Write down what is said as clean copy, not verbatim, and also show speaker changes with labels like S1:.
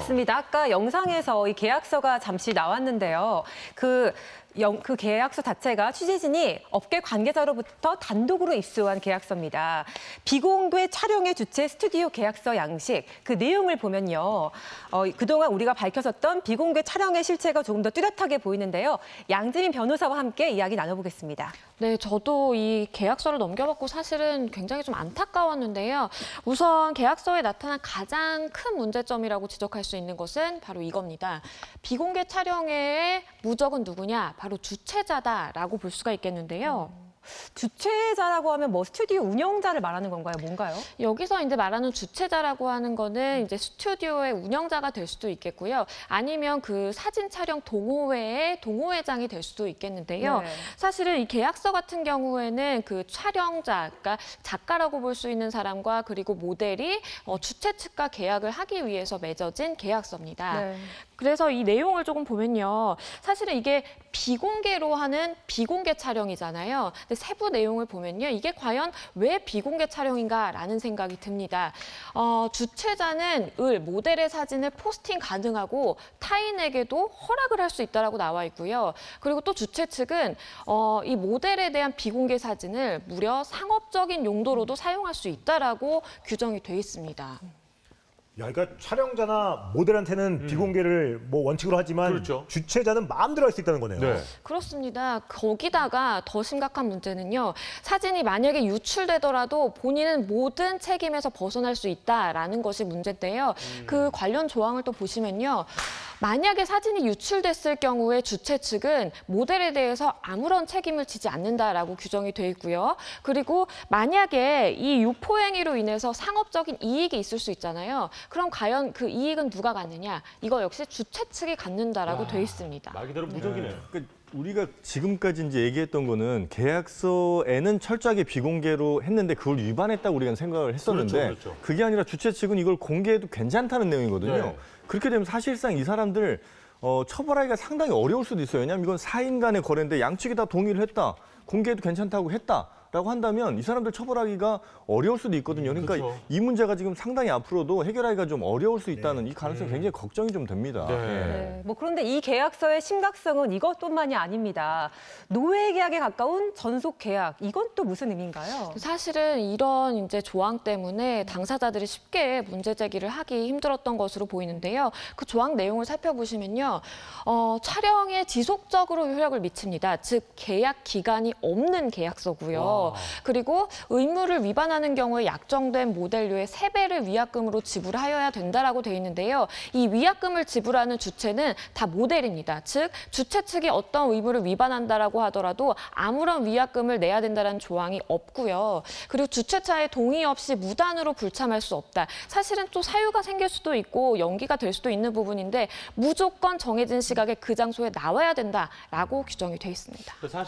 S1: 맞습니다. 아까 영상에서 이 계약서가 잠시 나왔는데요. 그 계약서 자체가 취재진이 업계 관계자로부터 단독으로 입수한 계약서입니다. 비공개 촬영의 주체 스튜디오 계약서 양식, 그 내용을 보면요. 그동안 우리가 밝혔었던 비공개 촬영의 실체가 조금 더 뚜렷하게 보이는데요. 양지민 변호사와 함께 이야기 나눠보겠습니다.
S2: 네, 저도 이 계약서를 넘겨봤고 사실은 굉장히 좀 안타까웠는데요. 우선 계약서에 나타난 가장 큰 문제점이라고 지적할 수 있는 것은 바로 이겁니다. 비공개 촬영의 무적은 누구냐? 바로 주체자다라고 볼 수가 있겠는데요.
S1: 주체자라고 하면 뭐 스튜디오 운영자를 말하는 건가요? 뭔가요?
S2: 여기서 이제 말하는 주체자라고 하는 거는 이제 스튜디오의 운영자가 될 수도 있겠고요. 아니면 그 사진 촬영 동호회의 동호회장이 될 수도 있겠는데요.
S1: 네.
S2: 사실은 이 계약서 같은 경우에는 그 촬영자, 그러니까 작가라고 볼 수 있는 사람과 그리고 모델이 주체 측과 계약을 하기 위해서 맺어진 계약서입니다.
S1: 네.
S2: 그래서 이 내용을 조금 보면요. 사실은 이게 비공개로 하는 비공개 촬영이잖아요. 근데 세부 내용을 보면요. 이게 과연 왜 비공개 촬영인가라는 생각이 듭니다. 주체자는 모델의 사진을 포스팅 가능하고 타인에게도 허락을 할 수 있다라고 나와 있고요. 그리고 또 주체 측은 이 모델에 대한 비공개 사진을 무려 상업적인 용도로도 사용할 수 있다라고 규정이 돼 있습니다.
S3: 야, 그러니까 촬영자나 모델한테는 비공개를 뭐 원칙으로 하지만
S4: 그렇죠.
S3: 주체자는 마음대로 할 수 있다는 거네요.
S4: 네.
S2: 그렇습니다. 거기다가 더 심각한 문제는요. 사진이 만약에 유출되더라도 본인은 모든 책임에서 벗어날 수 있다라는 것이 문제인데요. 그 관련 조항을 또 보시면요. 만약에 사진이 유출됐을 경우에 주체 측은 모델에 대해서 아무런 책임을 지지 않는다라고 규정이 돼 있고요. 그리고 만약에 이 유포행위로 인해서 상업적인 이익이 있을 수 있잖아요. 그럼 과연 그 이익은 누가 갖느냐? 이거 역시 주체 측이 갖는다라고 돼 있습니다.
S4: 말 그대로 무적이네요.
S5: 그러니까 우리가 지금까지 이제 얘기했던 거는 계약서에는 철저하게 비공개로 했는데 그걸 위반했다고 우리가 생각을 했었는데
S4: 그렇죠.
S5: 그게 아니라 주체 측은 이걸 공개해도 괜찮다는 내용이거든요.
S4: 네.
S5: 그렇게 되면 사실상 이 사람들 처벌하기가 상당히 어려울 수도 있어요. 왜냐하면 이건 사인 간의 거래인데 양측이 다 동의를 했다. 공개해도 괜찮다고 했다라고 한다면 이 사람들 처벌하기가 어려울 수도 있거든요. 그러니까
S4: 그렇죠.
S5: 이 문제가 지금 상당히 앞으로도 해결하기가 좀 어려울 수 있다는 이 가능성이 굉장히 걱정이 좀 됩니다.
S4: 네.
S1: 네, 뭐 그런데 이 계약서의 심각성은 이것뿐만이 아닙니다. 노예 계약에 가까운 전속 계약, 이건 또 무슨 의미인가요?
S2: 사실은 이런 이제 조항 때문에 당사자들이 쉽게 문제 제기를 하기 힘들었던 것으로 보이는데요. 그 조항 내용을 살펴보시면요. 촬영에 지속적으로 효력을 미칩니다. 즉 계약 기간이 없는 계약서고요.
S4: 와.
S2: 그리고 의무를 위반하는 경우에 약정된 모델료의 3배를 위약금으로 지불하여야 된다라고 돼 있는데요. 이 위약금을 지불하는 주체는 다 모델입니다. 즉 주체 측이 어떤 의무를 위반한다라고 하더라도 아무런 위약금을 내야 된다는 조항이 없고요. 그리고 주체차의 동의 없이 무단으로 불참할 수 없다. 사실은 또 사유가 생길 수도 있고 연기가 될 수도 있는 부분인데 무조건 정해진 시각에 그 장소에 나와야 된다라고 규정이 돼 있습니다.
S4: 사실